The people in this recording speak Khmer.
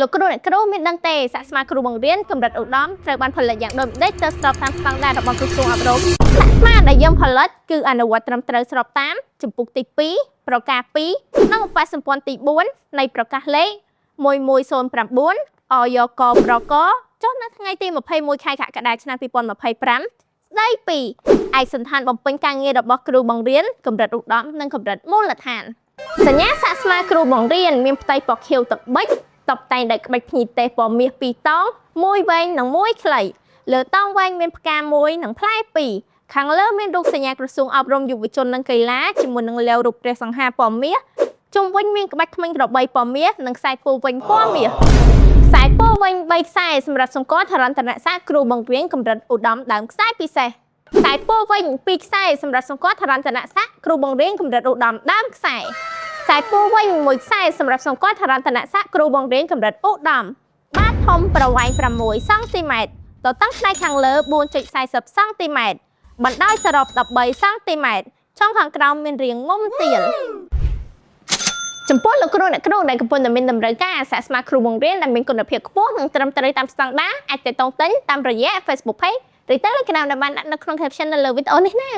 លោកគ្រូអ្នកគ្រូមានដឹងទេសាកស្មាគ្រូបង្រៀនកម្រិតឧត្តមត្រូវបានផលិតយ៉ាងដូចម្តេចទៅស្របតាមស្តង់ដាររបស់ក្រសួងអប់រំសាកស្មាដែលយើងផលិតគឺអនុវត្តត្រឹមត្រូវស្របតាមជំពូកទី2ប្រការ2និងឧបសម្ព័ន្ធទី4នៃប្រកាសលេខ1109 អយកប្រកចុះនៅថ្ងៃទី21ខែកក្កដាឆ្នាំ2025ស្ដីពីឯកសណ្ឋានបំពេញការងាររបស់គ្រូបង្រៀនកម្រិតឧត្តមនិងកម្រិតមូលដ្ឋានសញ្ញាសាកស្មាគ្រូបង្រៀនមានផ្ទៃពណ៌ខៀវទឹកប៊ិចតុបតែងដោយក្បាច់ភ្ញីទេសពណ៌មាស2តងមួយវែងនិងមួយខ្លីលើតងវែងមានផ្កាមួយនិងផ្លែ2ខាងលើមានរូបសញ្ញាក្រសួងអប់រំយុវជននិងកីឡាជាមួយនឹងលាវរូបព្រះសង្ហាពណ៌មាសជុំវិញមានក្បាច់ធ្មេញក្របីពណ៌មាសនិងខ្សែពោវិញពណ៌មាសខ្សែពោវិញ3ខ្សែសម្រាប់សម្គាល់ធរណតនសាស្ត្រគ្រូបង្រៀនកម្រិតឧត្តមដើមខ្សែពិសេសខ្សែពោវិញ2ខ្សែសម្រាប់សម្គាល់ធរណតនសាស្ត្រគ្រូបង្រៀនកម្រិតឧត្តមដើមខ្សែខ្សែពោវិញ1ខ្សែសម្រាប់សម្គាល់ធរណតនសាស្ត្រគ្រូបង្រៀនកម្រិតឧត្តមបាតធំប្រវែង6សង់ទីម៉ែត្រទទឹងផ្នែកខាងលើ 4.40 សង់ទីម៉ែត្របណ្ដោយសរុប13សង់ទីម៉ែត្រចុងខាងក្រោមមានរាងងុំទាលចំពោះលោកគ្រូអ្នកគ្រូដែលកំពុងតែមានតម្រូវការសាកស្មាគ្រូបង្រៀនដែលមានគុណភាពខ្ពស់និងត្រឹមត្រូវតាមស្តង់ដារអាចទាក់ទងទិញតាមរយៈ Facebook Page ឬ Telegram ដែលបានដាក់នៅក្នុង caption នៅលើវីដេអូនេះណា